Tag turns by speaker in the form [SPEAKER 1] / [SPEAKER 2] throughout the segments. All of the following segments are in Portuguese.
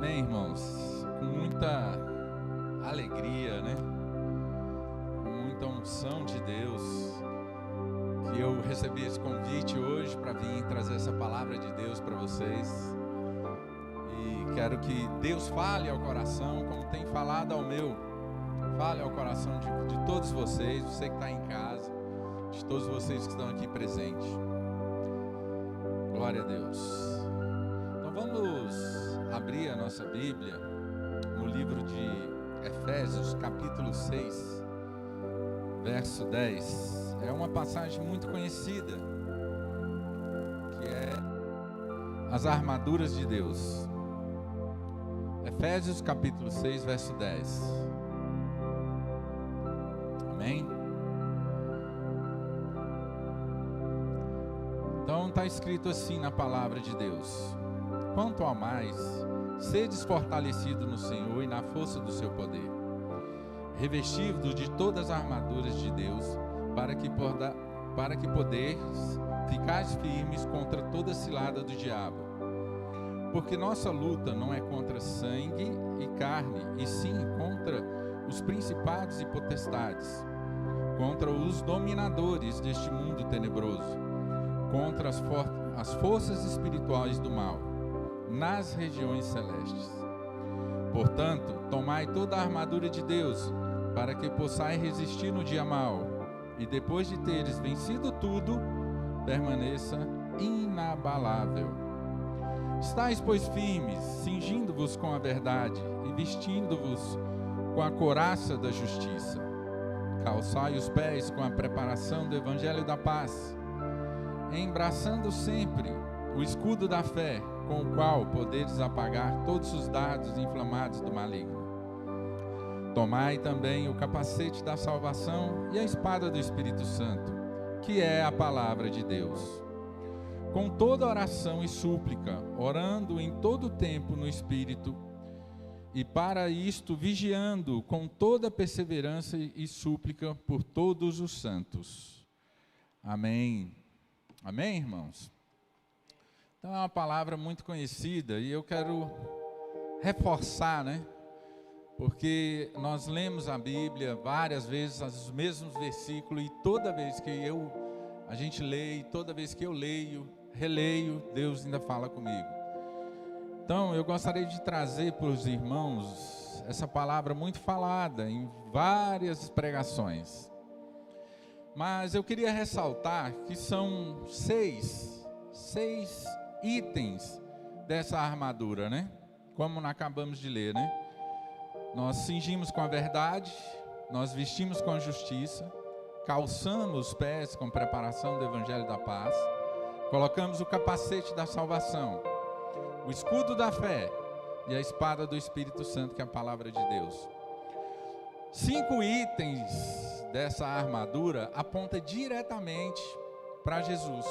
[SPEAKER 1] Amém, irmãos? Com muita alegria, né? Com muita unção de Deus, que eu recebi esse convite hoje para vir trazer essa palavra de Deus para vocês. E quero que Deus fale ao coração, como tem falado ao meu. Fale ao coração de todos vocês, você que está em casa, de todos vocês que estão aqui presentes. Glória a Deus. Então vamos abrir a nossa Bíblia no livro de Efésios, capítulo 6, verso 10. É uma passagem muito conhecida, que é as armaduras de Deus. Efésios, capítulo 6, verso 10. Amém? Então está escrito assim na palavra de Deus: quanto ao mais, sedes fortalecidos no Senhor e na força do seu poder, revestidos de todas as armaduras de Deus, para que podeis ficar firmes contra toda cilada do diabo. Porque nossa luta não é contra sangue e carne, e sim contra os principados e potestades, contra os dominadores deste mundo tenebroso, contra as forças espirituais do mal, nas regiões celestes. Portanto, tomai toda a armadura de Deus, para que possais resistir no dia mau, e depois de teres vencido tudo, permaneça inabalável. Estais, pois, firmes, cingindo-vos com a verdade, e vestindo-vos com a couraça da justiça. Calçai os pés com a preparação do evangelho da paz, embraçando sempre o escudo da fé, com o qual poderes apagar todos os dardos inflamados do maligno. Tomai também o capacete da salvação e a espada do Espírito Santo, que é a palavra de Deus. Com toda oração e súplica, orando em todo tempo no Espírito, e para isto vigiando com toda perseverança e súplica por todos os santos. Amém. Amém, irmãos? Então é uma palavra muito conhecida e eu quero reforçar, né? Porque nós lemos a Bíblia várias vezes, os mesmos versículos, e toda vez que a gente lê, e toda vez que eu leio, releio, Deus ainda fala comigo. Então eu gostaria de trazer para os irmãos essa palavra muito falada em várias pregações. Mas eu queria ressaltar que são seis itens dessa armadura, né? Como nós acabamos de ler, né? Nós cingimos com a verdade, nós vestimos com a justiça, calçamos os pés com preparação do evangelho da paz, colocamos o capacete da salvação, o escudo da fé e a espada do Espírito Santo, que é a palavra de Deus. 5 itens dessa armadura apontam diretamente para Jesus.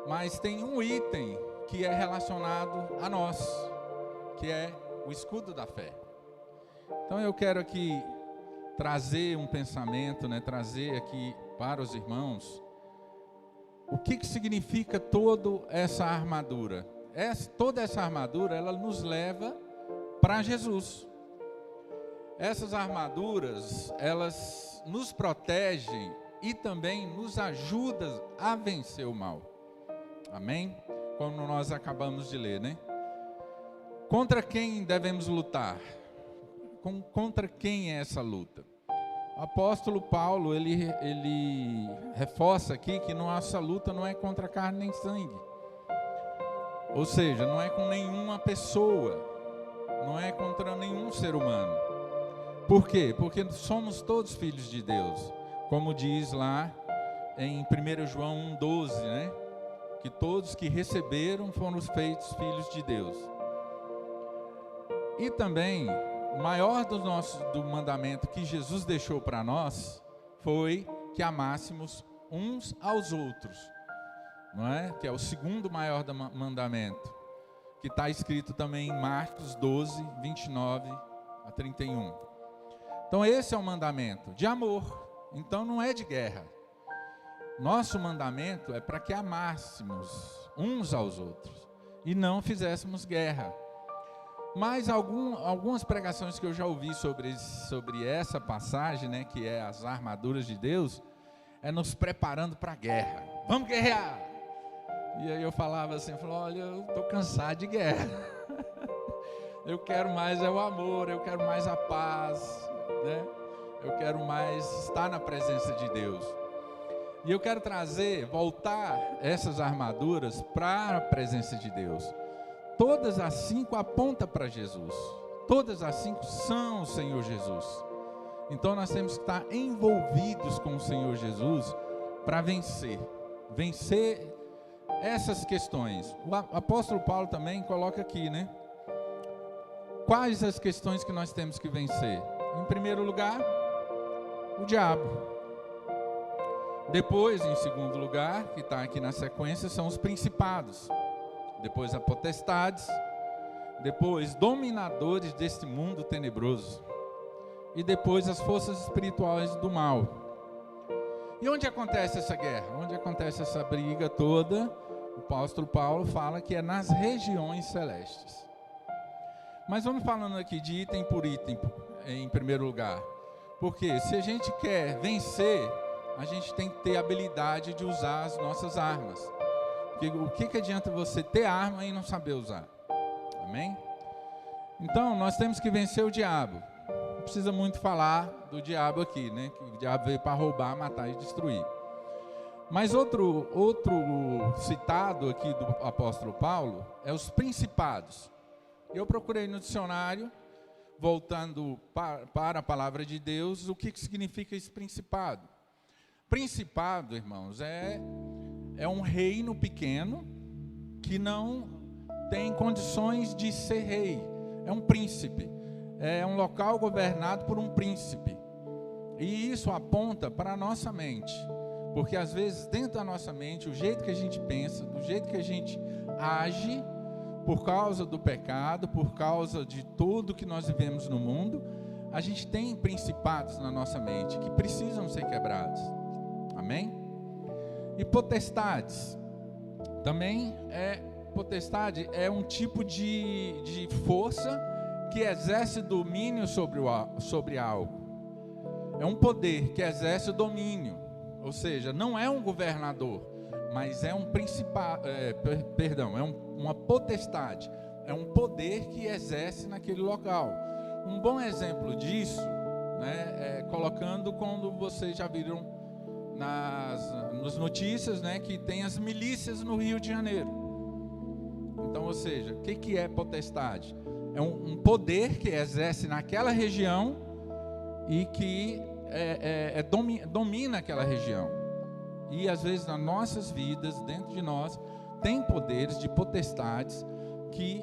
[SPEAKER 1] Mas tem um item que é relacionado a nós, que é o escudo da fé. Então eu quero aqui trazer um pensamento, né, trazer aqui para os irmãos o que significa toda essa armadura. Toda essa armadura, ela nos leva para Jesus. Essas armaduras, elas nos protegem e também nos ajudam a vencer o mal. Amém? Como nós acabamos de ler, né? Contra quem devemos lutar? Contra quem é essa luta? O apóstolo Paulo, ele reforça aqui que nossa luta não é contra carne nem sangue. Ou seja, não é com nenhuma pessoa, não é contra nenhum ser humano. Por quê? Porque somos todos filhos de Deus. Como diz lá em 1 João 1,12, né? Que todos que receberam foram feitos filhos de Deus. E também, o maior do mandamento que Jesus deixou para nós foi que amássemos uns aos outros, não é? Que é o segundo maior mandamento, que está escrito também em Marcos 12, 29 a 31. Então esse é o mandamento de amor, então não é de guerra. Nosso mandamento é para que amássemos uns aos outros e não fizéssemos guerra. Mas algumas pregações que eu já ouvi sobre essa passagem, né, que é as armaduras de Deus, é nos preparando para a guerra. Vamos guerrear! E aí eu falava assim, olha, eu estou cansado de guerra. Eu quero mais o amor, eu quero mais a paz, né? Eu quero mais estar na presença de Deus. E eu quero voltar essas armaduras para a presença de Deus. Todas as 5 apontam para Jesus. Todas as 5 são o Senhor Jesus. Então nós temos que estar envolvidos com o Senhor Jesus para vencer essas questões. O apóstolo Paulo também coloca aqui, né? Quais as questões que nós temos que vencer? Em primeiro lugar, o diabo. Depois, em segundo lugar, que está aqui na sequência, são os principados. Depois, as potestades. Depois, dominadores deste mundo tenebroso. E depois, as forças espirituais do mal. E onde acontece essa guerra? Onde acontece essa briga toda? O apóstolo Paulo fala que é nas regiões celestes. Mas vamos falando aqui de item por item, em primeiro lugar. Porque se a gente quer vencer, a gente tem que ter a habilidade de usar as nossas armas. Porque o que adianta você ter arma e não saber usar? Amém? Então, nós temos que vencer o diabo. Não precisa muito falar do diabo aqui, né? Que o diabo veio para roubar, matar e destruir. Mas outro citado aqui do apóstolo Paulo é os principados. Eu procurei no dicionário, voltando para a palavra de Deus, o que significa esse principado. Principado, irmãos, é um reino pequeno que não tem condições de ser rei. É um príncipe. É um local governado por um príncipe. E isso aponta para a nossa mente. Porque às vezes dentro da nossa mente, o jeito que a gente pensa, do jeito que a gente age, por causa do pecado, por causa de tudo que nós vivemos no mundo, a gente tem principados na nossa mente que precisam ser quebrados. Amém? E potestades. Também potestade é um tipo de força que exerce domínio sobre algo. É um poder que exerce domínio. Ou seja, não é um governador, mas é um principado, é uma potestade. É um poder que exerce naquele local. Um bom exemplo disso, né, colocando quando vocês já viram nas notícias, né, que tem as milícias no Rio de Janeiro. Então, ou seja, o que é potestade? É um poder que exerce naquela região e que domina aquela região. E às vezes nas nossas vidas, dentro de nós, tem poderes de potestades que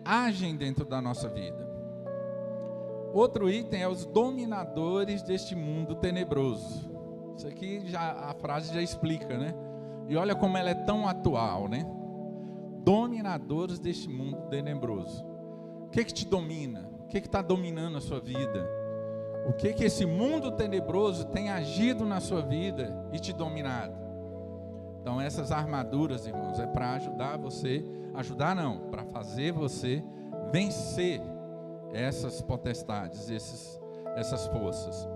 [SPEAKER 1] agem dentro da nossa vida. Outro item é os dominadores deste mundo tenebroso. Isso aqui a frase já explica, né? E olha como ela é tão atual, né? Dominadores deste mundo tenebroso. O que te domina? O que está dominando a sua vida? O que esse mundo tenebroso tem agido na sua vida e te dominado? Então essas armaduras, irmãos, é para ajudar você, para fazer você vencer essas potestades, essas forças.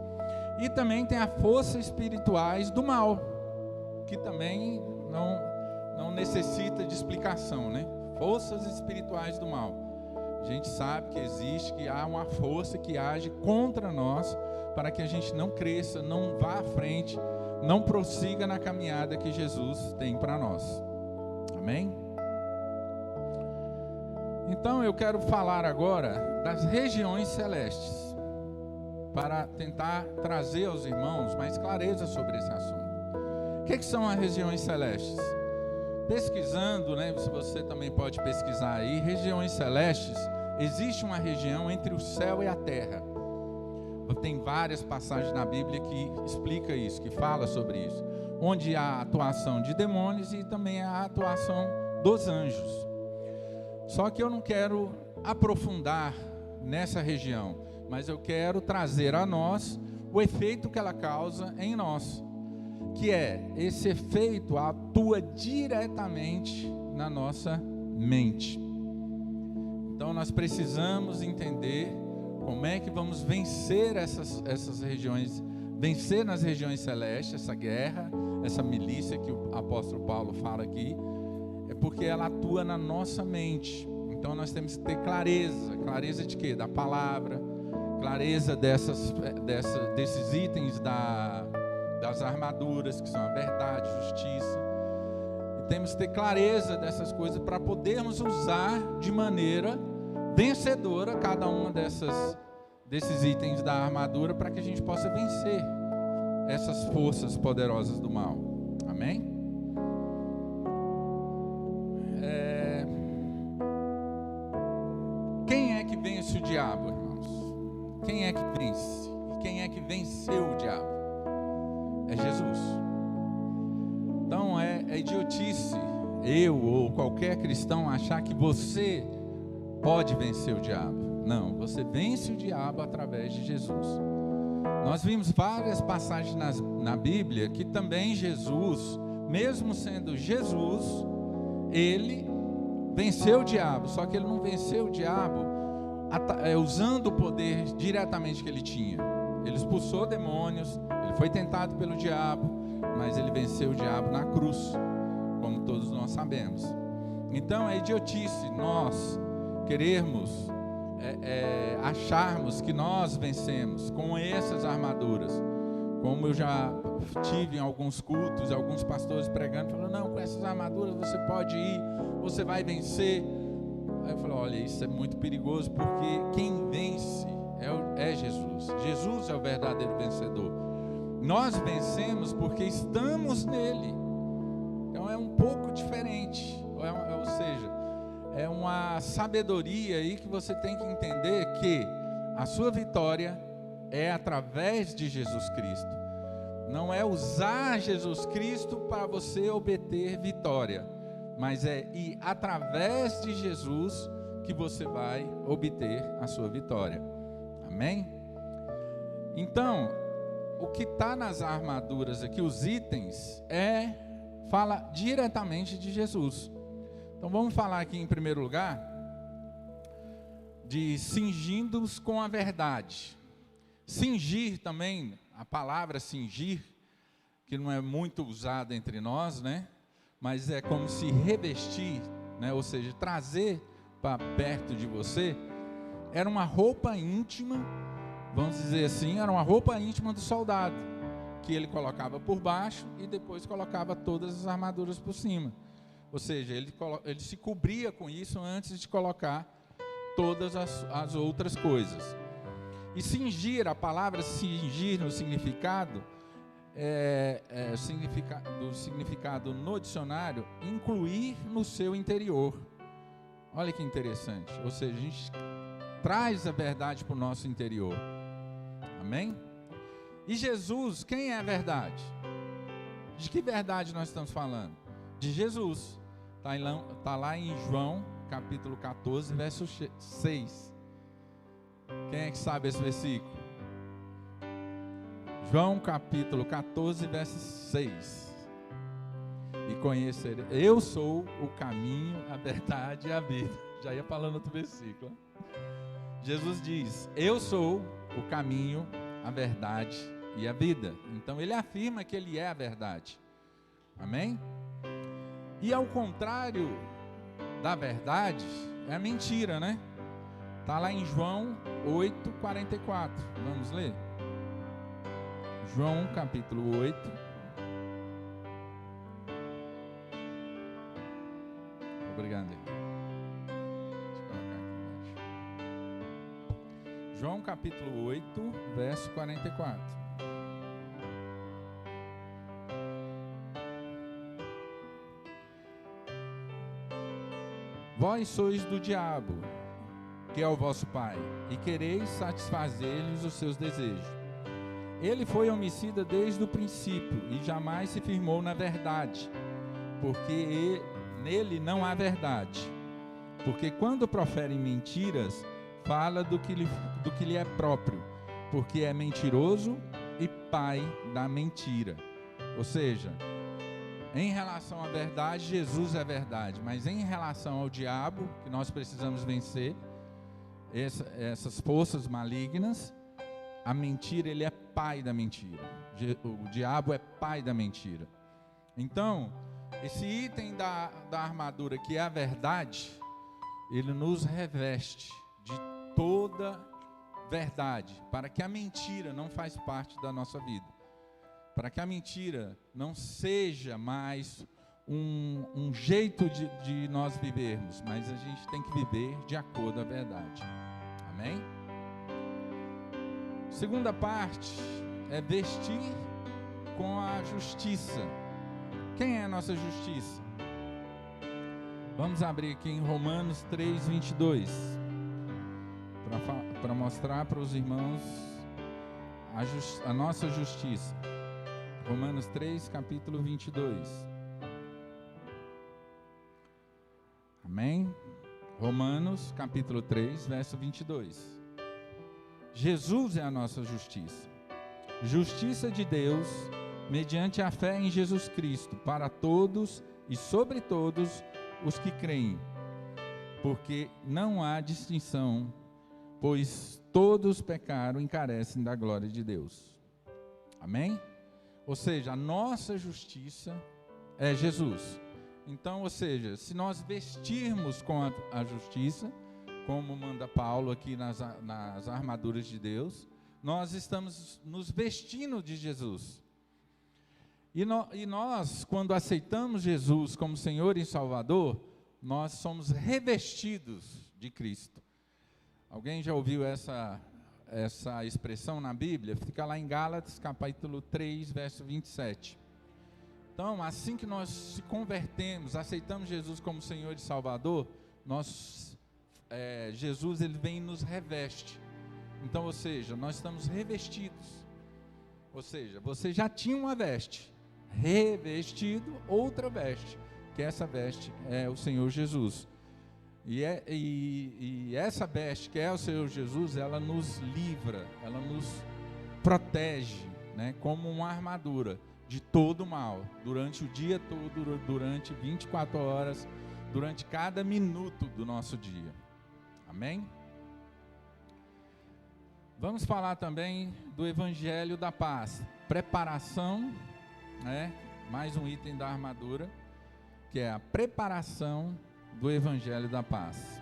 [SPEAKER 1] E também tem as forças espirituais do mal, que também não necessita de explicação, né? Forças espirituais do mal. A gente sabe que existe, que há uma força que age contra nós, para que a gente não cresça, não vá à frente, não prossiga na caminhada que Jesus tem para nós. Amém? Então eu quero falar agora das regiões celestes, para tentar trazer aos irmãos mais clareza sobre esse assunto. O que são as regiões celestes? Pesquisando, né, se você também pode pesquisar aí, regiões celestes, existe uma região entre o céu e a terra. Tem várias passagens na Bíblia que explica isso, que fala sobre isso, onde há a atuação de demônios e também a atuação dos anjos. Só que eu não quero aprofundar nessa região, mas eu quero trazer a nós o efeito que ela causa em nós, que esse efeito atua diretamente na nossa mente. Então Então nós precisamos entender como é que vamos vencer essas regiões, vencer nas regiões celestes, essa guerra, essa milícia que o apóstolo Paulo fala aqui, é porque ela atua na nossa mente. Então nós temos que ter clareza de quê? Da palavra, clareza desses itens das armaduras, que são a verdade, justiça. E temos que ter clareza dessas coisas para podermos usar de maneira vencedora cada uma desses itens da armadura, para que a gente possa vencer essas forças poderosas do mal. Amém? Quem é que vence o diabo, irmãos? Quem é que vence? E quem é que venceu o diabo? É Jesus. Então é idiotice eu ou qualquer cristão achar que você pode vencer o diabo. Não, você vence o diabo através de Jesus. Nós vimos várias passagens na Bíblia que também Jesus, mesmo sendo Jesus, ele venceu o diabo, só que ele não venceu o diabo usando o poder diretamente que ele tinha. Ele expulsou demônios, ele foi tentado pelo diabo, mas ele venceu o diabo na cruz, como todos nós sabemos. Então é idiotice nós querermos acharmos que nós vencemos com essas armaduras. Como eu já tive em alguns cultos, alguns pastores pregando, falando, não, com essas armaduras você pode ir, você vai vencer. Aí eu falei, olha, isso é muito perigoso, porque quem vence é Jesus. Jesus é o verdadeiro vencedor. Nós vencemos porque estamos nele. Então é um pouco diferente, ou seja, é uma sabedoria aí que você tem que entender que a sua vitória é através de Jesus Cristo. Não é usar Jesus Cristo para você obter vitória, mas é ir através de Jesus que você vai obter a sua vitória. Amém? Então, o que está nas armaduras aqui, os itens, fala diretamente de Jesus. Então vamos falar aqui em primeiro lugar de cingindo-os com a verdade. Cingir também, a palavra cingir, que não é muito usada entre nós, né? Mas é como se revestir, né? Ou seja, trazer para perto de você. Era uma roupa íntima, vamos dizer assim, era uma roupa íntima do soldado, que ele colocava por baixo e depois colocava todas as armaduras por cima. Ou seja, ele se cobria com isso antes de colocar todas as outras coisas. E cingir, a palavra cingir no significado, do significado no dicionário, incluir no seu interior. Olha que interessante. Ou seja, a gente traz a verdade para o nosso interior. Amém? E Jesus, quem é a verdade? De que verdade nós estamos falando? De Jesus. Está lá em João, capítulo 14, verso 6. Quem é que sabe esse versículo? João, capítulo 14, verso 6. E conhecer, eu sou o caminho, a verdade e a vida. Já ia falando outro versículo. Jesus diz, eu sou o caminho, a verdade e a vida. Então ele afirma que ele é a verdade. Amém? E ao contrário da verdade, é a mentira, né? Está lá em João 8,44. Vamos ler? João capítulo 8. Obrigado. Deixa eu colocar aqui embaixo. João capítulo 8, verso 44. Vós sois do diabo, que é o vosso pai, e quereis satisfazer-lhes os seus desejos. Ele foi homicida desde o princípio, e jamais se firmou na verdade, porque nele não há verdade. Porque quando profere mentiras, fala do que lhe é próprio, porque é mentiroso e pai da mentira. Ou seja, em relação à verdade, Jesus é verdade, mas em relação ao diabo, que nós precisamos vencer, essas forças malignas, a mentira, ele é pai da mentira. O diabo é pai da mentira. Então, esse item da armadura, que é a verdade, ele nos reveste de toda verdade, para que a mentira não faz parte da nossa vida, para que a mentira não seja mais um jeito de nós vivermos, mas a gente tem que viver de acordo à verdade. Amém? Segunda parte é vestir com a justiça. Quem é a nossa justiça? Vamos abrir aqui em Romanos 3:22 para mostrar para os irmãos a nossa justiça. Romanos 3, capítulo 22. Amém? Romanos, capítulo 3, verso 22. Jesus é a nossa justiça. Justiça de Deus, mediante a fé em Jesus Cristo, para todos e sobre todos os que creem. Porque não há distinção, pois todos pecaram e carecem da glória de Deus. Amém? Ou seja, a nossa justiça é Jesus. Então, ou seja, se nós vestirmos com a justiça, como manda Paulo aqui nas armaduras de Deus, nós estamos nos vestindo de Jesus. E nós, quando aceitamos Jesus como Senhor e Salvador, nós somos revestidos de Cristo. Alguém já ouviu essa expressão na Bíblia? Fica lá em Gálatas, capítulo 3, verso 27. Então, assim que nós se convertemos, aceitamos Jesus como Senhor e Salvador, Jesus, ele vem e nos reveste. Então, ou seja, nós estamos revestidos. Ou seja, você já tinha uma veste, revestido outra veste, que essa veste é o Senhor Jesus. E essa veste, que é o Senhor Jesus, ela nos livra, ela nos protege, né, como uma armadura de todo mal, durante o dia todo, durante 24 horas, durante cada minuto do nosso dia. Amém? Vamos falar também do Evangelho da Paz. Preparação, né? Mais um item da armadura, que é a preparação do Evangelho da Paz.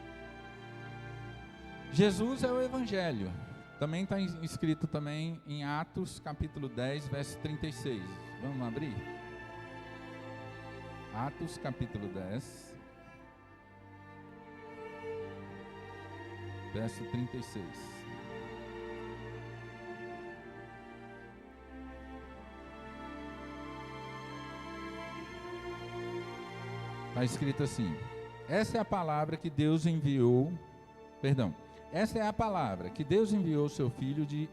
[SPEAKER 1] Jesus é o Evangelho. Também está escrito também em Atos, capítulo 10, verso 36. Vamos abrir? Atos, capítulo 10, verso 36. Está escrito assim: essa é a palavra que Deus enviou, essa é a palavra que Deus enviou seu Filho de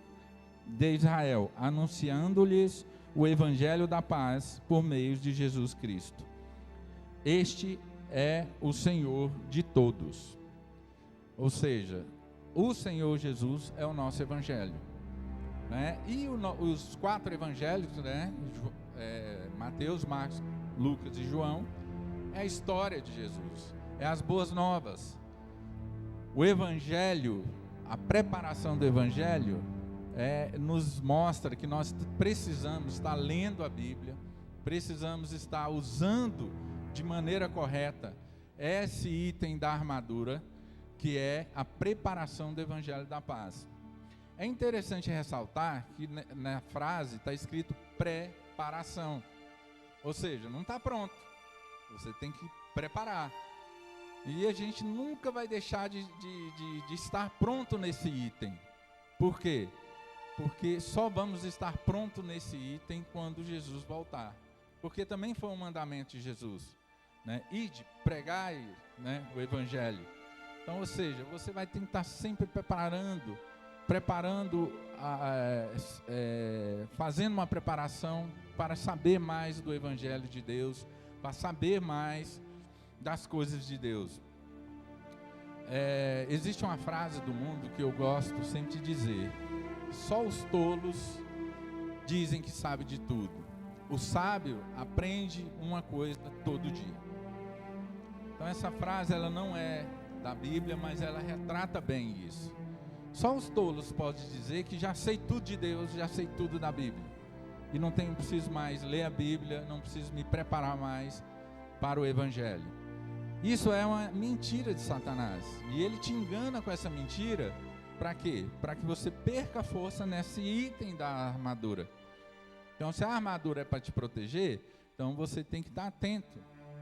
[SPEAKER 1] Israel, anunciando-lhes o Evangelho da paz por meio de Jesus Cristo. Este é o Senhor de todos. Ou seja, o Senhor Jesus é o nosso Evangelho, né? E os 4 evangelhos, né? Mateus, Marcos, Lucas e João, é a história de Jesus, é as boas novas. O Evangelho, a preparação do Evangelho, nos mostra que nós precisamos estar lendo a Bíblia, precisamos estar usando de maneira correta esse item da armadura, que é a preparação do Evangelho da Paz. É interessante ressaltar que na frase está escrito preparação, ou seja, não está pronto, você tem que preparar. E a gente nunca vai deixar de estar pronto nesse item. Por quê? Porque só vamos estar pronto nesse item quando Jesus voltar. Porque também foi um mandamento de Jesus, né? Ide, pregai, né, o Evangelho. Então, ou seja, você vai ter que estar sempre fazendo uma preparação para saber mais do Evangelho de Deus, para saber mais das coisas de Deus. Existe uma frase do mundo que eu gosto sempre de dizer: só os tolos dizem que sabe de tudo. O sábio aprende uma coisa todo dia. Então essa frase, ela não é da Bíblia, mas ela retrata bem isso. Só os tolos podem dizer que já sei tudo de Deus, já sei tudo da Bíblia. E não preciso mais ler a Bíblia, não preciso me preparar mais para o Evangelho. Isso é uma mentira de Satanás. E ele te engana com essa mentira, para quê? Para que você perca força nesse item da armadura. Então, se a armadura é para te proteger, então você tem que estar atento,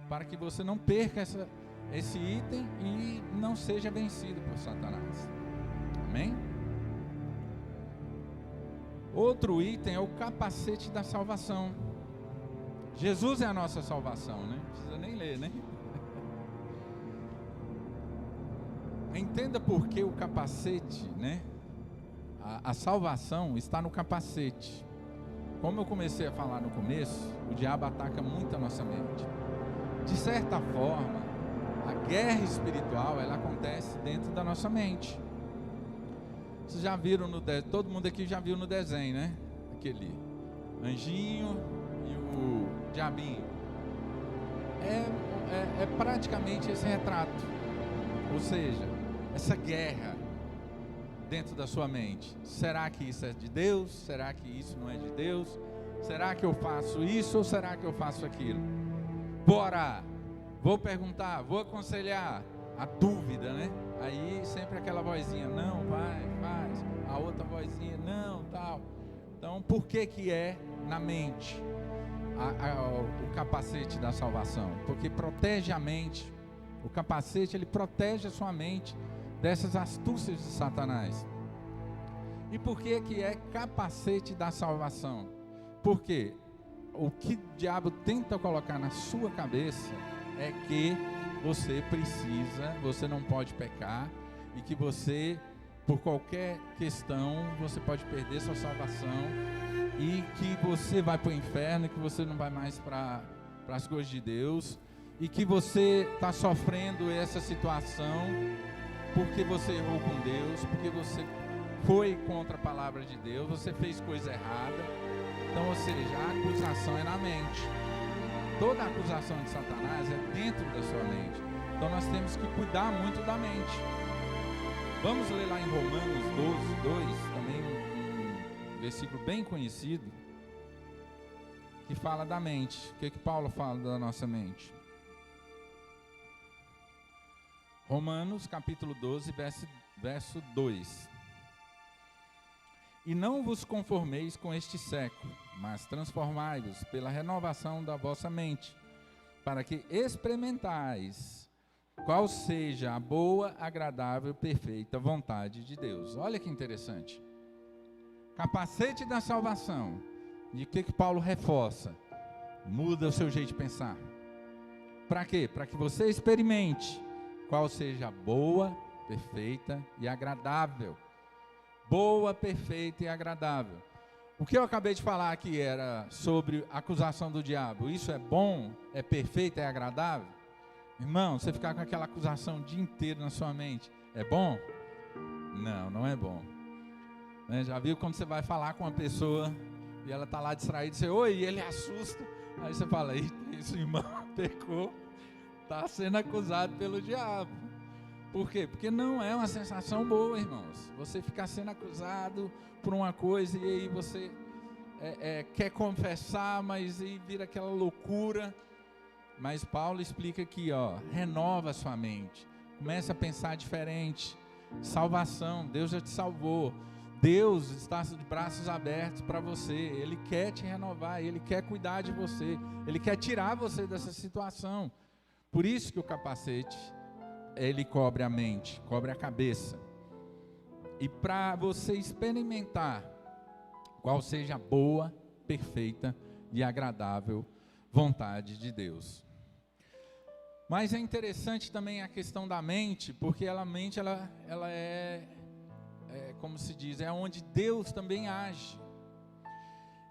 [SPEAKER 1] para que você não perca esse item e não seja vencido por Satanás. Amém? Outro item é o capacete da salvação. Jesus é a nossa salvação, né? Não precisa nem ler, né? Entenda por que o capacete, né? A salvação está no capacete. Como eu comecei a falar no começo, o diabo ataca muito a nossa mente. De certa forma, a guerra espiritual, ela acontece dentro da nossa mente. Vocês já viram todo mundo aqui já viu no desenho, né? Aquele anjinho e o diabinho. É praticamente esse retrato. Ou seja, essa guerra dentro da sua mente. Será que isso é de Deus? Será que isso não é de Deus? Será que eu faço isso ou será que eu faço aquilo? Vou orar, vou perguntar, vou aconselhar. A dúvida, né? Aí sempre aquela vozinha, não, vai, faz. A outra vozinha, não, tal. Então, por que é na mente o capacete da salvação? Porque protege a mente. O capacete, ele protege a sua mente dessas astúcias de Satanás. E por que é capacete da salvação? Porque o que o diabo tenta colocar na sua cabeça é que você não pode pecar, e que você, por qualquer questão, você pode perder sua salvação, e que você vai para o inferno, que você não vai mais para as coisas de Deus, e que você está sofrendo essa situação porque você errou com Deus, porque você foi contra a palavra de Deus, você fez coisa errada. Então, ou seja, a acusação é na mente. Toda a acusação de Satanás é dentro da sua mente. Então nós temos que cuidar muito da mente. Vamos ler lá em Romanos 12:2, também um versículo bem conhecido, que fala da mente. O que Paulo fala da nossa mente? Romanos capítulo 12, verso 2. E não vos conformeis com este século, mas transformai-vos pela renovação da vossa mente, para que experimentais qual seja a boa, agradável e perfeita vontade de Deus. Olha que interessante. Capacete da salvação. E o que Paulo reforça? Muda o seu jeito de pensar. Para quê? Para que você experimente qual seja a boa, perfeita e agradável. Boa, perfeita e agradável. O que eu acabei de falar aqui era sobre a acusação do diabo. Isso é bom, é perfeito, é agradável? Irmão, você ficar com aquela acusação o dia inteiro na sua mente, é bom? Não, não é bom. Já viu quando você vai falar com uma pessoa e ela está lá distraída, você, oi, e ele assusta. Aí você fala, eita, esse irmão pecou, está sendo acusado pelo diabo. Por quê? Porque não é uma sensação boa, irmãos. Você ficar sendo acusado por uma coisa e aí você quer confessar, mas aí vira aquela loucura. Mas Paulo explica aqui, renova a sua mente. Começa a pensar diferente. Salvação, Deus já te salvou. Deus está de braços abertos para você. Ele quer te renovar, Ele quer cuidar de você. Ele quer tirar você dessa situação. Por isso que o capacete, ele cobre a mente, cobre a cabeça. E para você experimentar qual seja a boa, perfeita e agradável vontade de Deus. Mas é interessante também a questão da mente, porque a mente ela é como se diz, é onde Deus também age.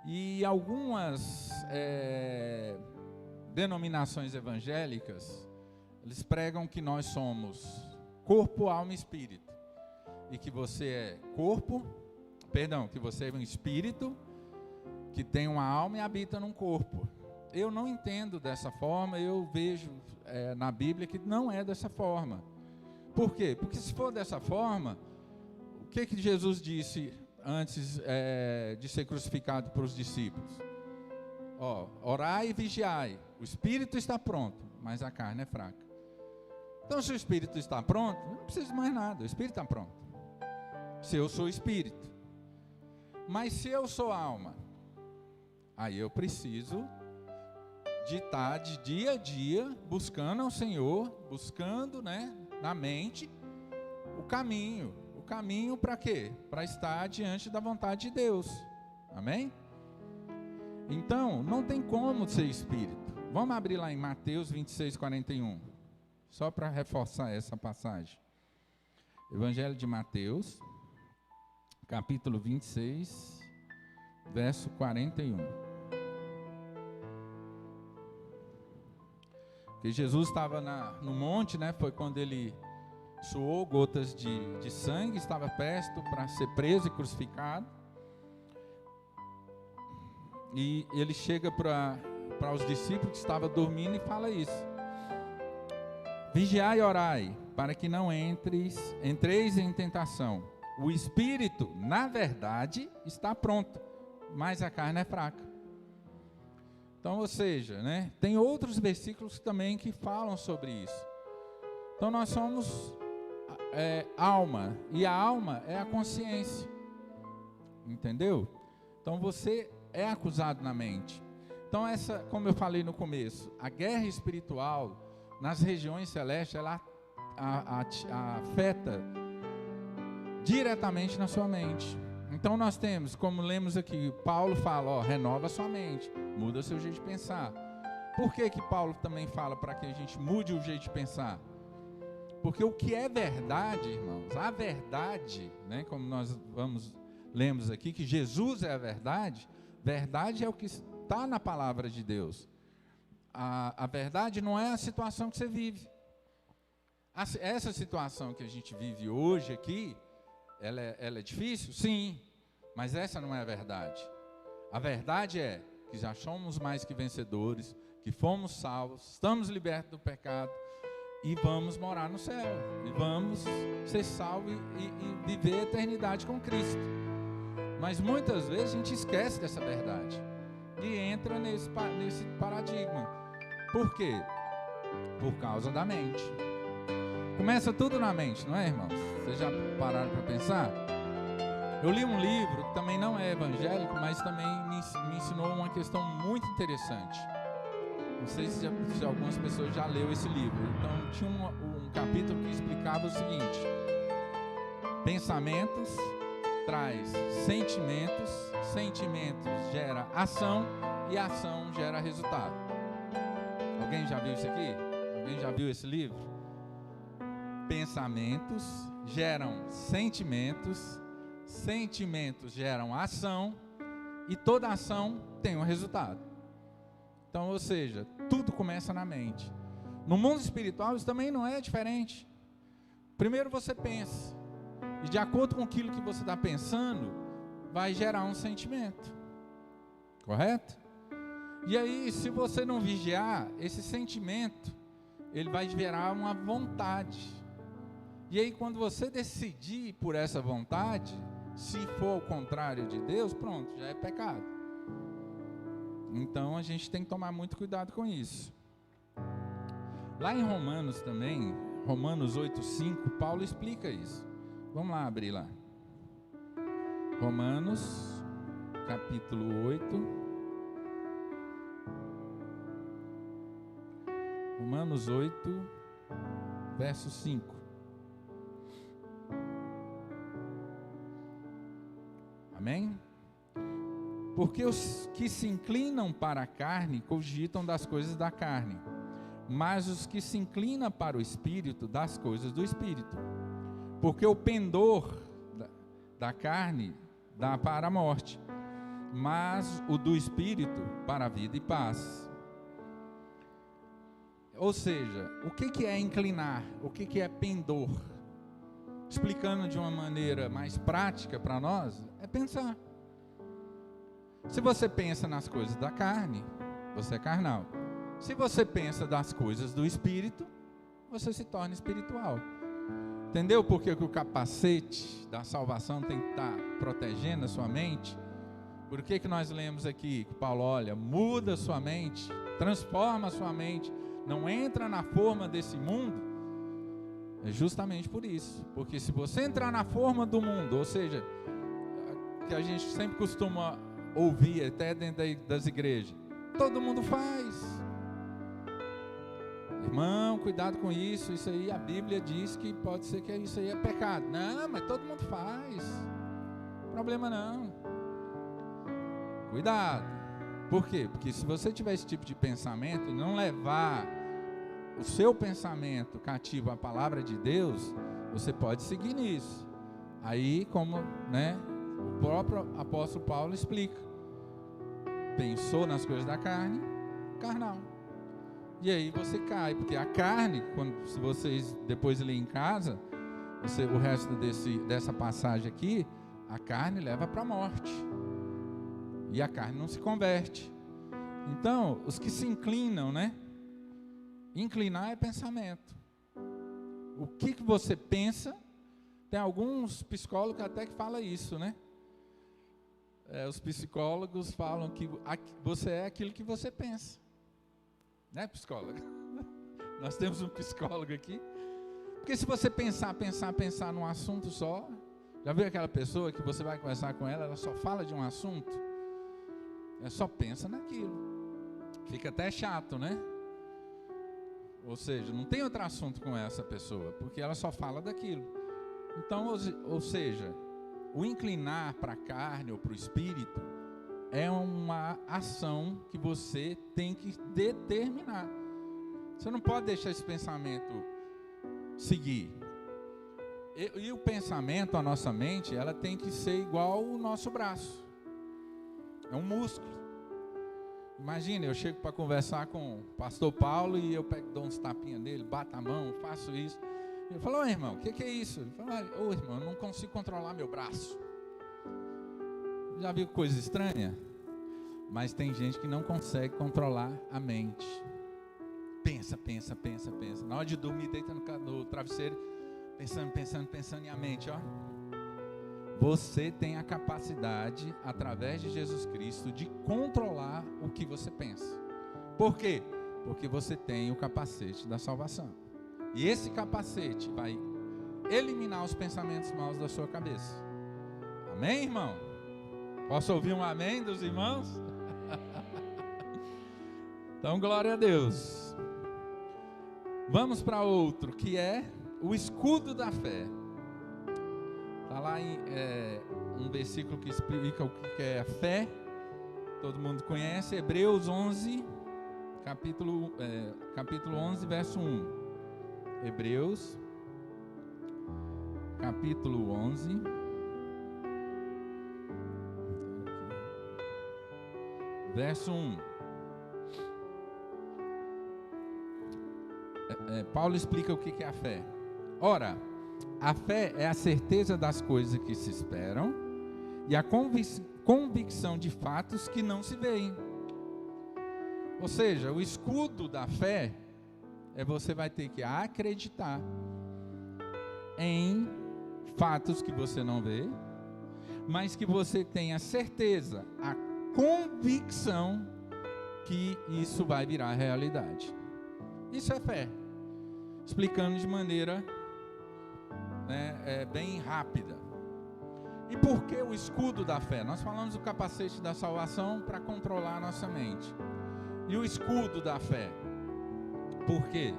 [SPEAKER 1] E algumas denominações evangélicas, eles pregam que nós somos corpo, alma e espírito. E que você é que você é um espírito, que tem uma alma e habita num corpo. Eu não entendo dessa forma, eu vejo na Bíblia que não é dessa forma. Por quê? Porque se for dessa forma, o que Jesus disse antes de ser crucificado para os discípulos? Orai e vigiai. O espírito está pronto, mas a carne é fraca. Então, se o espírito está pronto, não precisa mais nada, o espírito está pronto. Se eu sou espírito. Mas se eu sou alma, aí eu preciso de estar de dia a dia buscando ao Senhor, buscando, na mente o caminho. O caminho para quê? Para estar diante da vontade de Deus. Amém? Então, não tem como ser espírito. Vamos abrir lá em Mateus 26, 41. Só para reforçar essa passagem. Evangelho de Mateus, capítulo 26, verso 41. Porque Jesus estava no monte, foi quando ele suou gotas de sangue, estava presto para ser preso e crucificado. E ele chega para os discípulos que estavam dormindo e fala isso. Vigiai e orai, para que não entreis em tentação. O espírito, na verdade, está pronto, mas a carne é fraca. Então, ou seja, tem outros versículos também que falam sobre isso. Então, nós somos alma, e a alma é a consciência. Entendeu? Então, você é acusado na mente. Então, como eu falei no começo, a guerra espiritual nas regiões celestes, ela afeta diretamente na sua mente. Então nós temos, como lemos aqui, Paulo fala, renova a sua mente, muda o seu jeito de pensar. Por que Paulo também fala para que a gente mude o jeito de pensar? Porque o que é verdade, irmãos, a verdade, como nós lemos aqui, que Jesus é a verdade é o que está na palavra de Deus. A verdade não é a situação que você vive. Essa situação que a gente vive hoje aqui, ela é difícil? Sim, mas essa não é a verdade. A verdade é que já somos mais que vencedores, que fomos salvos, estamos libertos do pecado e vamos morar no céu. E vamos ser salvos e viver a eternidade com Cristo. Mas muitas vezes a gente esquece dessa verdade e entra nesse paradigma. Por quê? Por causa da mente. Começa tudo na mente, não é, irmãos? Vocês já pararam para pensar? Eu li um livro que também não é evangélico, mas também me ensinou uma questão muito interessante. Não sei se algumas pessoas já leu esse livro. Então tinha um capítulo que explicava o seguinte: pensamentos traz sentimentos, sentimentos gera ação e ação gera resultado. Alguém já viu isso aqui? Alguém já viu esse livro? Pensamentos geram sentimentos, sentimentos geram ação e toda ação tem um resultado. Então, ou seja, tudo começa na mente. No mundo espiritual isso também não é diferente. Primeiro você pensa, e de acordo com aquilo que você está pensando, vai gerar um sentimento. Correto? E aí, se você não vigiar, esse sentimento, ele vai gerar uma vontade. E aí, quando você decidir por essa vontade, se for o contrário de Deus, pronto, já é pecado. Então, a gente tem que tomar muito cuidado com isso. Lá em Romanos também, Romanos 8:5, Paulo explica isso. Vamos lá abrir lá. Romanos, capítulo 8. Romanos 8, verso 5. Amém? Porque os que se inclinam para a carne cogitam das coisas da carne, mas os que se inclinam para o Espírito, das coisas do Espírito. Porque o pendor da carne dá para a morte, mas o do Espírito para a vida e paz. Ou seja, o que é inclinar? O que é pendor? Explicando de uma maneira mais prática para nós, é pensar. Se você pensa nas coisas da carne, você é carnal. Se você pensa das coisas do Espírito, você se torna espiritual. Entendeu por que o capacete da salvação tem que estar protegendo a sua mente? Por que nós lemos aqui que Paulo, olha, muda a sua mente, transforma a sua mente, não entra na forma desse mundo? É justamente por isso. Porque se você entrar na forma do mundo, ou seja, que a gente sempre costuma ouvir até dentro das igrejas, todo mundo faz. Irmão, cuidado com isso, isso aí a Bíblia diz que pode ser que isso aí é pecado. Não, mas todo mundo faz, problema não. Cuidado. Por quê? Porque se você tiver esse tipo de pensamento e não levar o seu pensamento cativo à palavra de Deus, você pode seguir nisso. Aí, como o próprio apóstolo Paulo explica, pensou nas coisas da carne, carnal. E aí você cai, porque a carne, se vocês depois lerem em casa, o resto dessa passagem aqui, a carne leva para a morte. E a carne não se converte. Então, os que se inclinam, inclinar é pensamento. O que você pensa, tem alguns psicólogos até que falam isso, os psicólogos falam que você é aquilo que você pensa. Psicólogo? Nós temos um psicólogo aqui. Porque se você pensar num assunto só, já viu aquela pessoa que você vai conversar com ela só fala de um assunto? Ela só pensa naquilo. Fica até chato, Ou seja, não tem outro assunto com essa pessoa, porque ela só fala daquilo. Então, ou seja, o inclinar para a carne ou para o espírito é uma ação que você tem que determinar. Você não pode deixar esse pensamento seguir. E o pensamento, a nossa mente, ela tem que ser igual o nosso braço. É um músculo. Imagina, eu chego para conversar com o pastor Paulo e eu dou uns tapinhas nele, bato a mão, faço isso. Ele falou, ô irmão, o que é isso? Ele falou, ô irmão, eu não consigo controlar meu braço. Já viu coisa estranha? Mas tem gente que não consegue controlar a mente. Pensa. Na hora de dormir, deita no travesseiro, pensando, e a mente, Você tem a capacidade, através de Jesus Cristo, de controlar o que você pensa. Por quê? Porque você tem o capacete da salvação. E esse capacete vai eliminar os pensamentos maus da sua cabeça. Amém, irmão? Posso ouvir um amém dos irmãos? Então, glória a Deus. Vamos para outro, que é o escudo da fé. Está lá em um versículo que explica o que é a fé. Todo mundo conhece, Hebreus 11, capítulo 11, verso 1. Hebreus, capítulo 11. Verso 1. Paulo explica o que é a fé. Ora, a fé é a certeza das coisas que se esperam e a convicção de fatos que não se veem. Ou seja, o escudo da fé você vai ter que acreditar em fatos que você não vê, mas que você tenha certeza, a convicção que isso vai virar realidade. Isso é fé. Explicando de maneira bem rápida. E por que o escudo da fé? Nós falamos do capacete da salvação para controlar a nossa mente. E o escudo da fé? Por quê?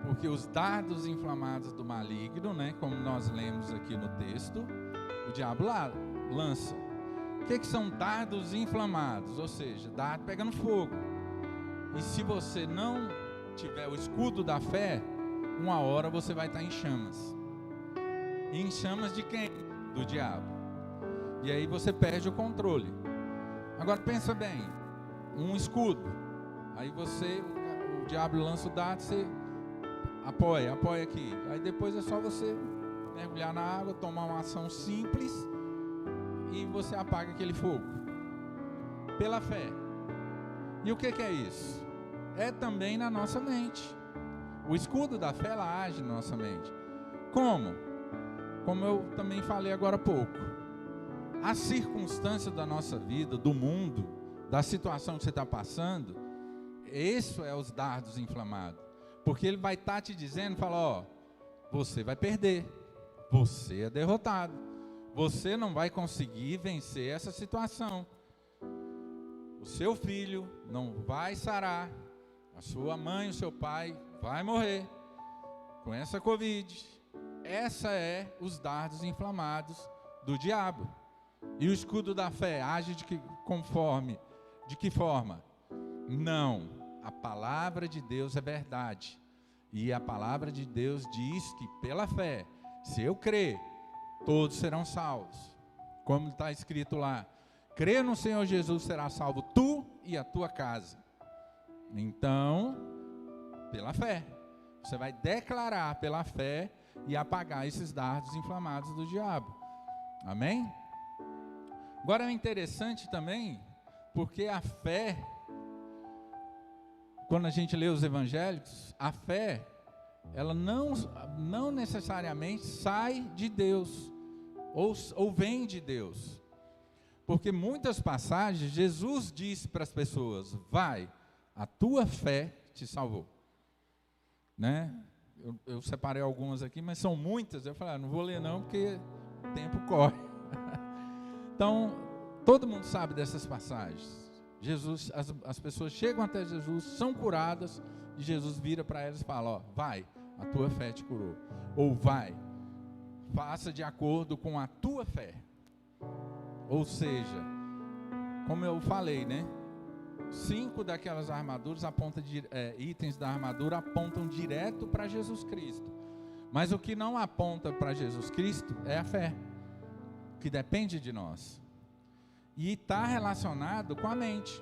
[SPEAKER 1] Porque os dardos inflamados do maligno, como nós lemos aqui no texto, o diabo lança. O que são dardos inflamados? Ou seja, dardo pegando fogo. E se você não tiver o escudo da fé, uma hora você vai estar em chamas. E em chamas de quem? Do diabo. E aí você perde o controle. Agora pensa bem, um escudo. Aí o diabo lança o dardo, você apoia aqui. Aí depois é só você mergulhar na água, tomar uma ação simples e você apaga aquele fogo. Pela fé. E o que é isso? É também na nossa mente. O escudo da fé, ela age na nossa mente. Como? como eu também falei agora há pouco, a circunstância da nossa vida, do mundo, da situação que você está passando, isso é os dardos inflamados. Porque ele vai estar te dizendo, fala, ó, você vai perder, você é derrotado, você não vai conseguir vencer essa situação. O seu filho não vai sarar, a sua mãe, o seu pai vai morrer com essa Covid. Essa é os dardos inflamados do diabo. E o escudo da fé age de que forma? Não, a palavra de Deus é verdade. E a palavra de Deus diz que pela fé, se eu crer, todos serão salvos. Como está escrito lá, crê no Senhor Jesus, será salvo tu e a tua casa. Então, pela fé, você vai declarar pela fé e apagar esses dardos inflamados do diabo. Amém? Agora é interessante também, porque a fé, quando a gente lê os evangélicos, a fé, ela não necessariamente sai de Deus, ou vem de Deus. Porque muitas passagens, Jesus disse para as pessoas, vai, a tua fé te salvou. Né? Eu separei algumas aqui, mas são muitas. Eu falei, não vou ler não, porque o tempo corre. Então, todo mundo sabe dessas passagens. Jesus, as pessoas chegam até Jesus, são curadas, e Jesus vira para elas e fala, ó, vai, a tua fé te curou. Ou vai, faça de acordo com a tua fé. Ou seja, como eu falei, né? 5 daquelas armaduras itens da armadura apontam direto para Jesus Cristo. Mas o que não aponta para Jesus Cristo é a fé, que depende de nós. E está relacionado com a mente.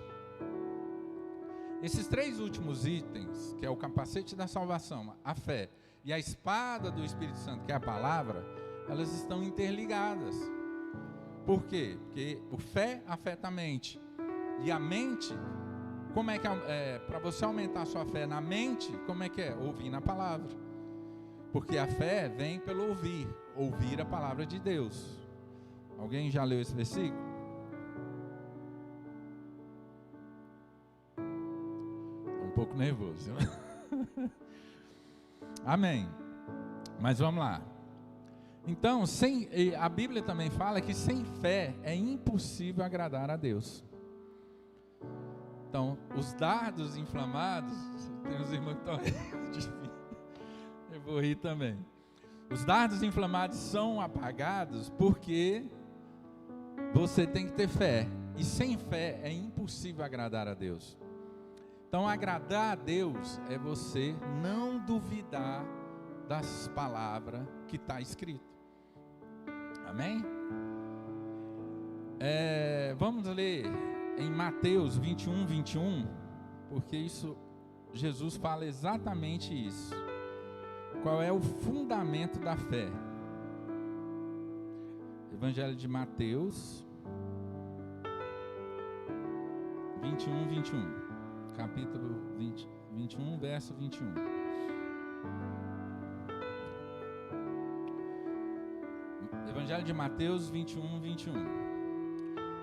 [SPEAKER 1] Esses 3 últimos itens, que é o capacete da salvação, a fé e a espada do Espírito Santo, que é a palavra, elas estão interligadas. Por quê? Porque o fé afeta a mente. E a mente, como é que para você aumentar a sua fé na mente, como é que é? Ouvir na palavra. Porque a fé vem pelo ouvir a palavra de Deus. Alguém já leu esse versículo? Estou um pouco nervoso. Amém. Mas vamos lá. Então, a Bíblia também fala que sem fé é impossível agradar a Deus. Então, os dardos inflamados, tem uns irmãos que estão rindo, eu vou rir também. Os dardos inflamados são apagados porque você tem que ter fé. E sem fé é impossível agradar a Deus. Então, agradar a Deus é você não duvidar das palavras que está escrito. Amém? Vamos ler em Mateus 21, 21, porque Jesus fala exatamente isso. Qual é o fundamento da fé? Evangelho de Mateus 21, 21. Capítulo 21, verso 21. Evangelho de Mateus 21, 21.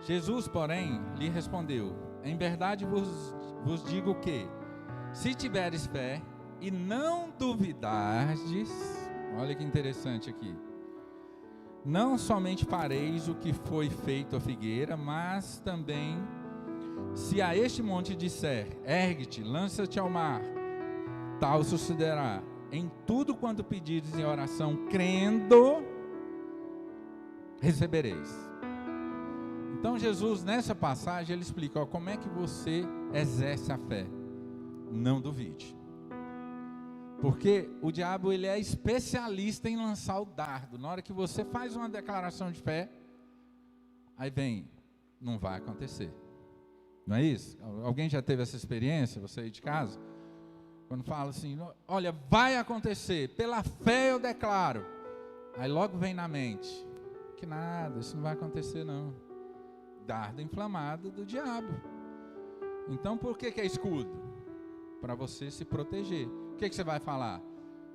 [SPEAKER 1] Jesus, porém, lhe respondeu: em verdade vos digo que, se tiveres fé e não duvidardes, olha que interessante aqui, não somente fareis o que foi feito à figueira, mas também, se a este monte disser, ergue-te, lança-te ao mar, tal sucederá. Em tudo quanto pedires em oração, crendo, recebereis. Então Jesus, nessa passagem, ele explica, como é que você exerce a fé. Não duvide. Porque o diabo, ele é especialista em lançar o dardo. Na hora que você faz uma declaração de fé, aí vem, não vai acontecer. Não é isso? Alguém já teve essa experiência, você aí de casa? Quando fala assim, olha, vai acontecer, pela fé eu declaro. Aí logo vem na mente, que nada, isso não vai acontecer não. Dardo inflamado do diabo. Então por que é escudo? Para você se proteger. O que você vai falar?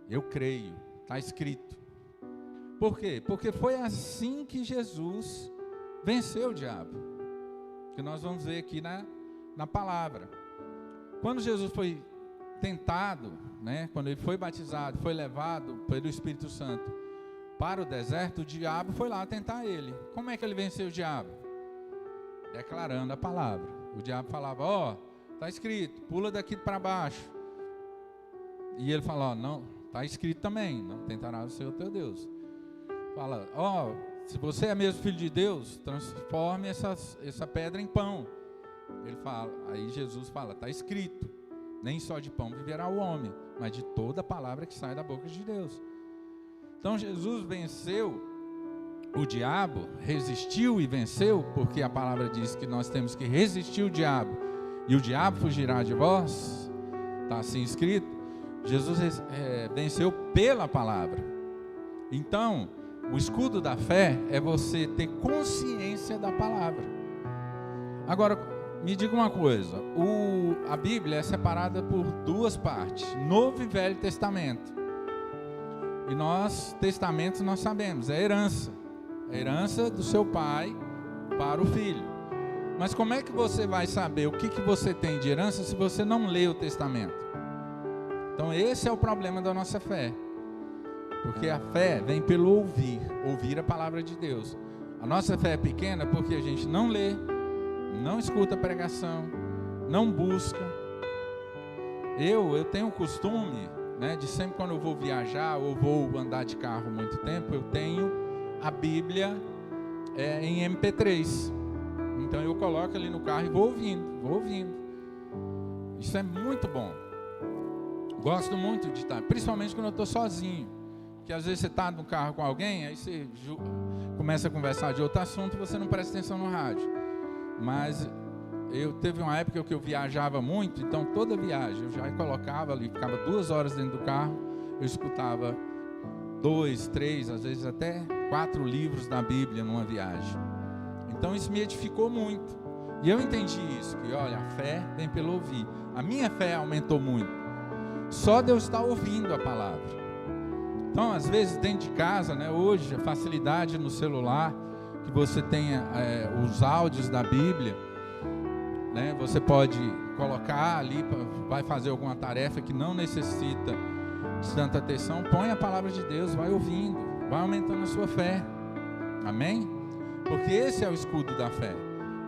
[SPEAKER 1] Eu creio, está escrito. Por quê? Porque foi assim que Jesus venceu o diabo, que nós vamos ver aqui na palavra. Quando Jesus foi tentado, né, quando ele foi batizado, foi levado pelo Espírito Santo para o deserto, o diabo foi lá tentar ele. Como é que ele venceu o diabo? Declarando a palavra. O diabo falava, está escrito, pula daqui para baixo. E ele fala, não, está escrito também, não tentarás o Senhor teu Deus. Fala, se você é mesmo filho de Deus, transforme essa pedra em pão. Ele fala, aí Jesus fala, está escrito, nem só de pão viverá o homem, mas de toda palavra que sai da boca de Deus. Então Jesus venceu o diabo, resistiu e venceu, porque a palavra diz que nós temos que resistir o diabo, e o diabo fugirá de vós, está assim escrito. Jesus venceu pela palavra. Então, o escudo da fé é você ter consciência da palavra. Agora, me diga uma coisa, a Bíblia é separada por duas partes, Novo e Velho Testamento. E testamentos nós sabemos, é herança do seu pai para o filho. Mas como é que você vai saber o que você tem de herança se você não lê o testamento? Então esse é o problema da nossa fé. Porque a fé vem pelo ouvir a palavra de Deus. A nossa fé é pequena porque a gente não lê, não escuta a pregação, não busca. Eu tenho o costume, né, de sempre quando eu vou viajar ou vou andar de carro muito tempo, eu tenho a Bíblia em MP3. Então eu coloco ali no carro e vou ouvindo. Isso é muito bom. Gosto muito de estar, principalmente quando eu estou sozinho. Porque às vezes você está no carro com alguém, aí você começa a conversar de outro assunto e você não presta atenção no rádio. Mas teve uma época que eu viajava muito, então toda viagem eu já colocava ali, ficava 2 horas dentro do carro, eu escutava 2, 3, às vezes até 4 livros da Bíblia numa viagem. Então isso me edificou muito. E eu entendi isso, que olha, a fé vem pelo ouvir. A minha fé aumentou muito. Só Deus está ouvindo a palavra. Então, às vezes, dentro de casa, né, hoje, a facilidade no celular, que você tenha os áudios da Bíblia, né, você pode colocar ali, vai fazer alguma tarefa que não necessita de tanta atenção, põe a palavra de Deus, vai ouvindo, vai aumentando a sua fé. Amém? Porque esse é o escudo da fé.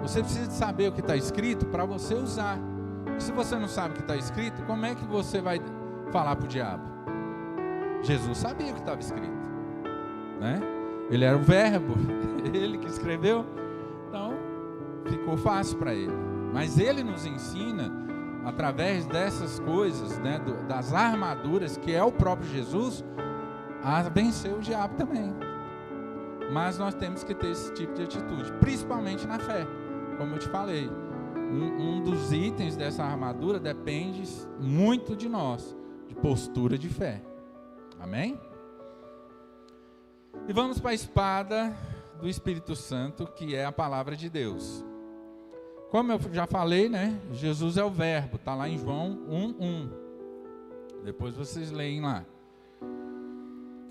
[SPEAKER 1] Você precisa de saber o que está escrito para você usar. Porque se você não sabe o que está escrito, como é que você vai falar para o diabo? Jesus sabia o que estava escrito, né? Ele era o verbo, ele que escreveu, então ficou fácil para ele. Mas ele nos ensina, através dessas coisas, né, das armaduras, que é o próprio Jesus, a vencer o diabo também. Mas nós temos que ter esse tipo de atitude, principalmente na fé, como eu te falei. Um dos itens dessa armadura depende muito de nós, de postura de fé. Amém? E vamos para a espada do Espírito Santo, que é a palavra de Deus. Como eu já falei, né? Jesus é o verbo, está lá em João 1:1. Depois vocês leem lá.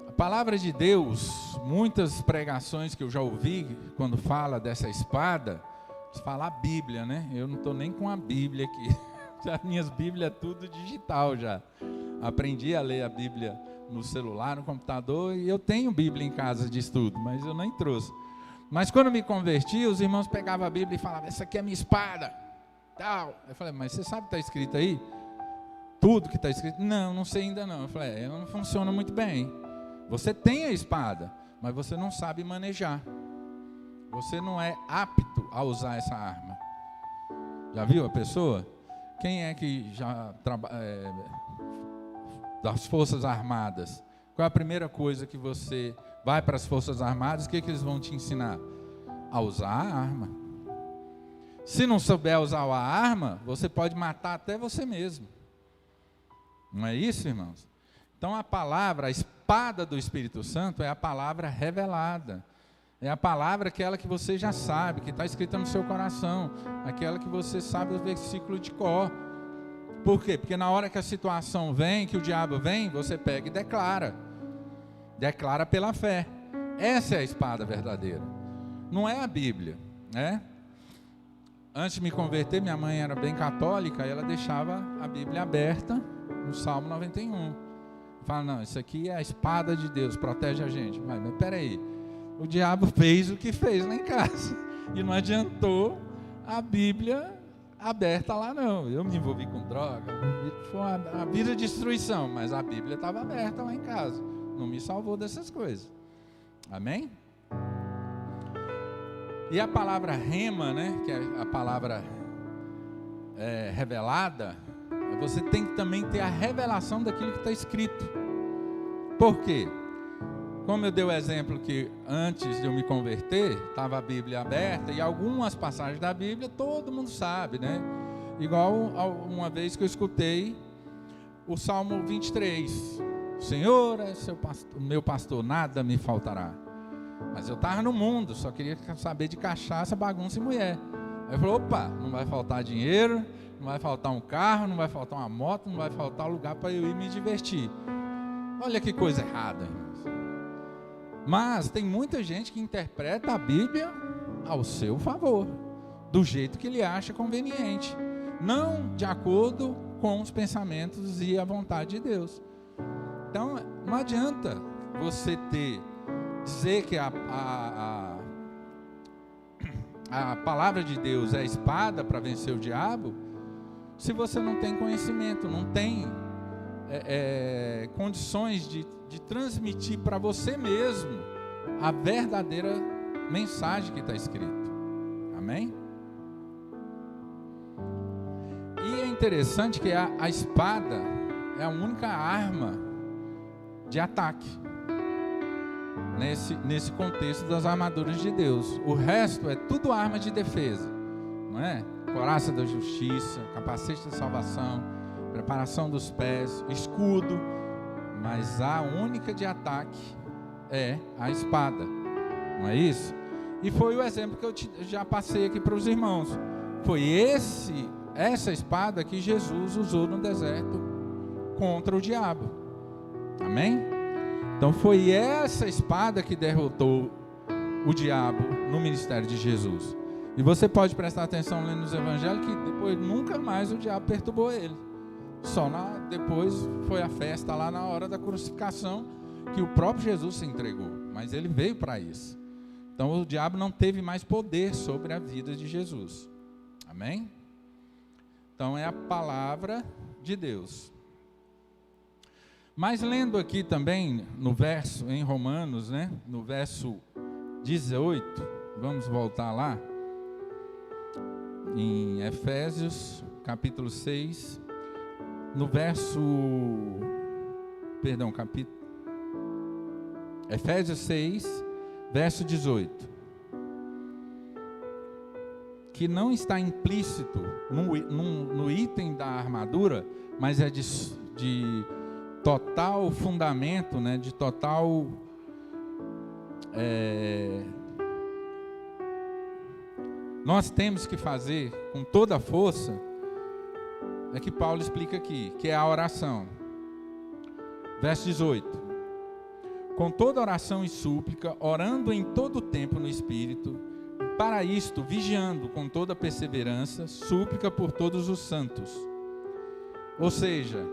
[SPEAKER 1] A palavra de Deus, muitas pregações que eu já ouvi, quando fala dessa espada, fala a Bíblia, né? Eu não estou nem com a Bíblia aqui. Já minhas Bíblias é tudo digital já. Aprendi a ler a Bíblia no celular, no computador, e eu tenho Bíblia em casa de estudo, mas eu nem trouxe. Mas quando me converti, os irmãos pegavam a Bíblia e falavam, essa aqui é a minha espada, tal. Eu falei, mas você sabe o que está escrito aí? Tudo que está escrito? Não, não sei ainda não. Eu falei, ela não funciona muito bem. Você tem a espada, mas você não sabe manejar. Você não é apto a usar essa arma. Já viu a pessoa? Quem é que já das Forças Armadas? Qual é a primeira coisa que você vai para as Forças Armadas? O que eles vão te ensinar? A usar a arma. Se não souber usar a arma, você pode matar até você mesmo. Não é isso, irmãos? Então a palavra, a espada do Espírito Santo é a palavra revelada. É a palavra, aquela que você já sabe, que está escrita no seu coração, aquela que você sabe o versículo de cor. Por quê? Porque na hora que a situação vem, que o diabo vem, você pega e declara. Declara pela fé. Essa é a espada verdadeira. Não é a Bíblia, né? Antes de me converter, minha mãe era bem católica, e ela deixava a Bíblia aberta no Salmo 91. Fala, não, isso aqui é a espada de Deus, protege a gente. Mas peraí, o diabo fez o que fez lá em casa, e não adiantou a Bíblia aberta lá não. Eu me envolvi com droga, foi a vida de destruição, mas a Bíblia estava aberta lá em casa, não me salvou dessas coisas. Amém? E a palavra rema, né, que é a palavra revelada, você tem que também ter a revelação daquilo que está escrito. Por quê? Como eu dei o exemplo que antes de eu me converter, estava a Bíblia aberta, e algumas passagens da Bíblia todo mundo sabe, né? Igual uma vez que eu escutei o Salmo 23. O Senhor é meu pastor, nada me faltará. Mas eu estava no mundo, só queria saber de cachaça, bagunça e mulher. Aí eu falei, opa, não vai faltar dinheiro, não vai faltar um carro, não vai faltar uma moto, não vai faltar lugar para eu ir me divertir. Olha que coisa errada, irmãos. Mas tem muita gente que interpreta a Bíblia ao seu favor, do jeito que ele acha conveniente, não de acordo com os pensamentos e a vontade de Deus. Então, não adianta você dizer que a palavra de Deus é a espada para vencer o diabo, se você não tem conhecimento, não tem condições de transmitir para você mesmo a verdadeira mensagem que está escrito. Amém? E é interessante que a espada é a única arma de ataque nesse contexto das armaduras de Deus. O resto é tudo arma de defesa, não é? Couraça da justiça, capacete da salvação, preparação dos pés, escudo, mas a única de ataque é a espada, não é isso? E foi o exemplo que eu já passei aqui para os irmãos. Foi essa espada que Jesus usou no deserto contra o diabo. Amém? Então foi essa espada que derrotou o diabo no ministério de Jesus. E você pode prestar atenção lendo nos evangelhos que depois nunca mais o diabo perturbou ele. Só depois foi a festa lá na hora da crucificação que o próprio Jesus se entregou. Mas ele veio para isso. Então o diabo não teve mais poder sobre a vida de Jesus. Amém? Então é a palavra de Deus. Mas lendo aqui também no verso, em Romanos, né, no verso 18, vamos voltar lá, em Efésios, capítulo 6, no verso, Efésios 6, verso 18, que não está implícito no item da armadura, mas é de total fundamento, né, de total nós temos que fazer com toda a força, é que Paulo explica aqui, que é a oração. Verso 18: com toda oração e súplica, orando em todo o tempo no Espírito, para isto vigiando com toda perseverança, súplica por todos os santos. Ou seja,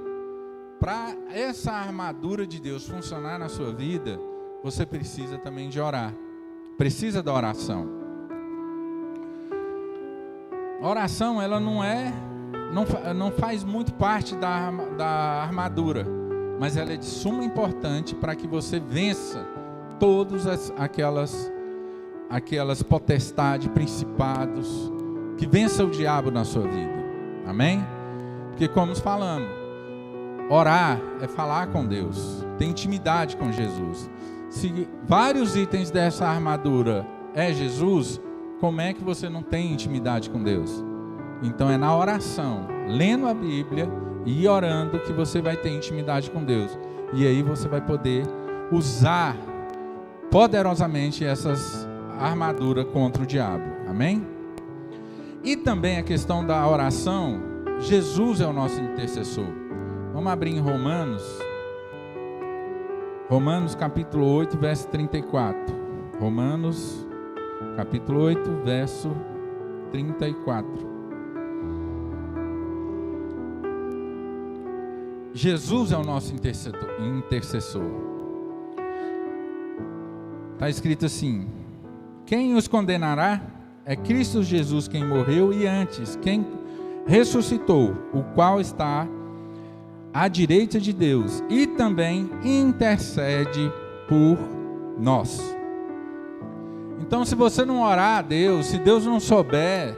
[SPEAKER 1] para essa armadura de Deus funcionar na sua vida, você precisa também de orar. Precisa da oração. A oração, ela não faz muito parte da armadura, mas ela é de suma importância para que você vença todas aquelas potestades, principados, que vença o diabo na sua vida. Amém? Porque como falamos, orar é falar com Deus, ter intimidade com Jesus. Se vários itens dessa armadura é Jesus, como é que você não tem intimidade com Deus? Então é na oração, lendo a Bíblia e orando, que você vai ter intimidade com Deus. E aí você vai poder usar poderosamente essas armaduras contra o diabo. Amém? E também a questão da oração, Jesus é o nosso intercessor. Vamos abrir em Romanos, Romanos capítulo 8, verso 34. Romanos capítulo 8, verso 34. Jesus é o nosso intercessor. Está escrito assim: quem os condenará? É Cristo Jesus quem morreu e antes quem ressuscitou, o qual está à direita de Deus e também intercede por nós. Então, se você não orar a Deus, se Deus não souber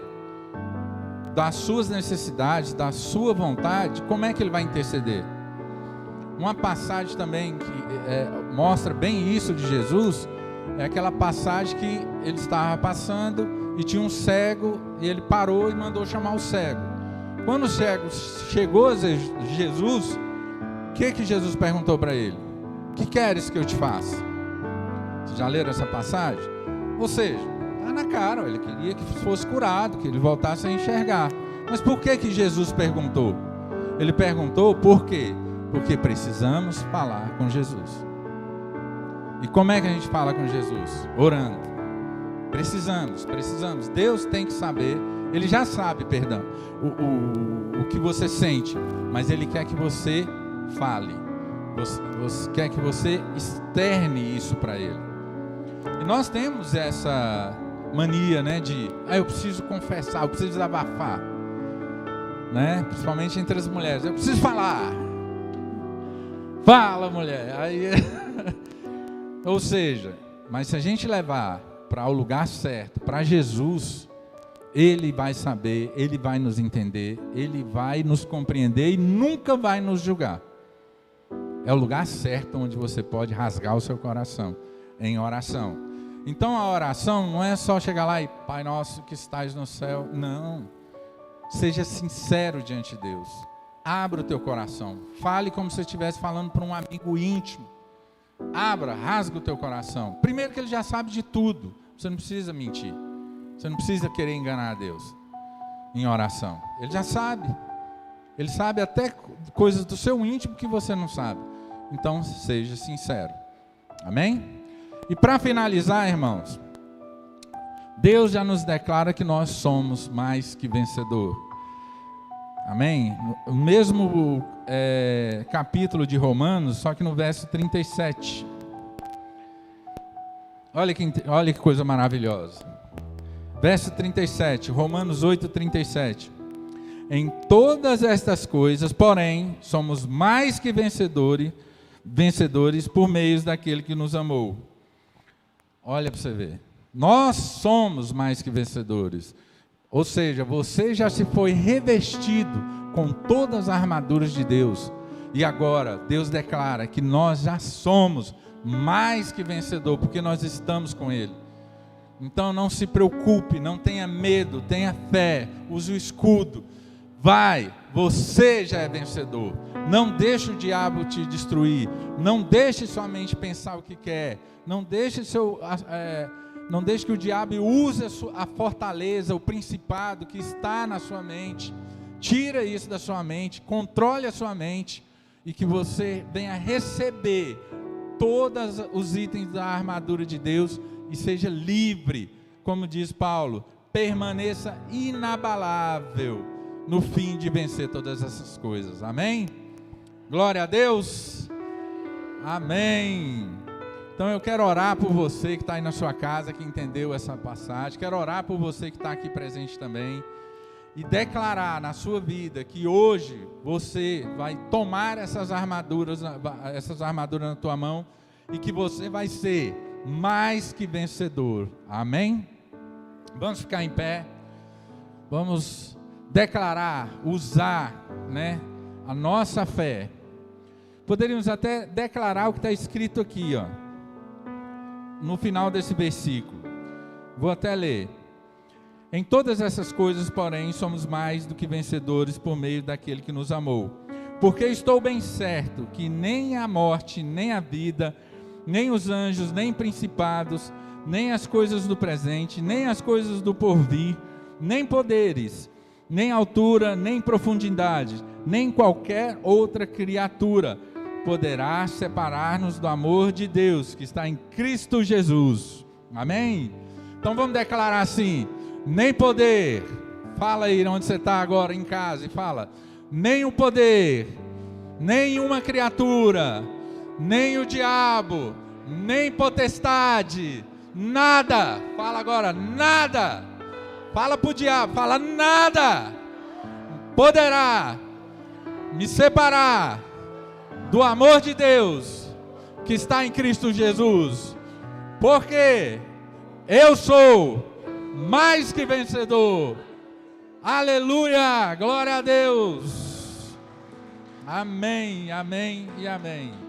[SPEAKER 1] das suas necessidades, da sua vontade, como é que Ele vai interceder? Uma passagem também que mostra bem isso de Jesus, é aquela passagem que Ele estava passando e tinha um cego, e Ele parou e mandou chamar o cego. Quando o cego chegou a Jesus, o que Jesus perguntou para ele? O que queres que eu te faça? Vocês já leram essa passagem? Ou seja, está na cara, ele queria que fosse curado, que ele voltasse a enxergar. Mas por que Jesus perguntou? Ele perguntou por quê? Porque precisamos falar com Jesus. E como é que a gente fala com Jesus? Orando. Precisamos. Deus tem que saber, Ele já sabe, perdão, o que você sente, mas Ele quer que você fale. Você quer que você externe isso para Ele. E nós temos essa mania, né, de eu preciso confessar, eu preciso desabafar, né? Principalmente entre as mulheres, eu preciso falar. Fala, mulher. Aí ou seja, mas se a gente levar para o lugar certo, para Jesus, Ele vai saber, Ele vai nos entender, Ele vai nos compreender e nunca vai nos julgar. É o lugar certo onde você pode rasgar o seu coração, em oração. Então a oração não é só chegar lá e Pai nosso que estais no céu, não. Seja sincero diante de Deus, abra o teu coração, fale como se estivesse falando para um amigo íntimo. Rasga o teu coração. Primeiro que Ele já sabe de tudo, você não precisa mentir, você não precisa querer enganar a Deus em oração. Ele já sabe, Ele sabe até coisas do seu íntimo que você não sabe. Então seja sincero, amém? E para finalizar, irmãos, Deus já nos declara que nós somos mais que vencedor. Amém? O mesmo capítulo de Romanos, só que no verso 37. Olha que coisa maravilhosa. Verso 37, Romanos 8, 37. Em todas estas coisas, porém, somos mais que vencedores por meio daquele que nos amou. Olha para você ver. Nós somos mais que vencedores. Ou seja, você já se foi revestido com todas as armaduras de Deus. E agora, Deus declara que nós já somos mais que vencedor, porque nós estamos com Ele. Então não se preocupe, não tenha medo, tenha fé, use o escudo. Vai, você já é vencedor. Não deixe o diabo te destruir. Não deixe sua mente pensar o que quer. Não deixe que o diabo use a fortaleza, o principado que está na sua mente. Tira isso da sua mente, controle a sua mente e que você venha receber todos os itens da armadura de Deus e seja livre, como diz Paulo, permaneça inabalável no fim de vencer todas essas coisas. Amém? Glória a Deus. Amém. Então eu quero orar por você que está aí na sua casa, que entendeu essa passagem. Quero orar por você que está aqui presente também. E declarar na sua vida que hoje você vai tomar essas armaduras na tua mão. E que você vai ser mais que vencedor. Amém? Vamos ficar em pé. Vamos declarar, usar, né, a nossa fé. Poderíamos até declarar o que está escrito aqui, ó, no final desse versículo. Vou até ler. Em todas essas coisas, porém, somos mais do que vencedores por meio daquele que nos amou. Porque estou bem certo que nem a morte, nem a vida, nem os anjos, nem principados, nem as coisas do presente, nem as coisas do porvir, nem poderes, nem altura, nem profundidade, nem qualquer outra criatura poderá separar-nos do amor de Deus que está em Cristo Jesus. Amém? Então vamos declarar assim: nem poder, fala aí onde você está agora em casa e fala, nem o poder, nem uma criatura, nem o diabo, nem potestade, nada, fala agora, nada, fala para o diabo, fala nada, poderá me separar do amor de Deus que está em Cristo Jesus, porque eu sou mais que vencedor. Aleluia, glória a Deus. Amém, amém e amém.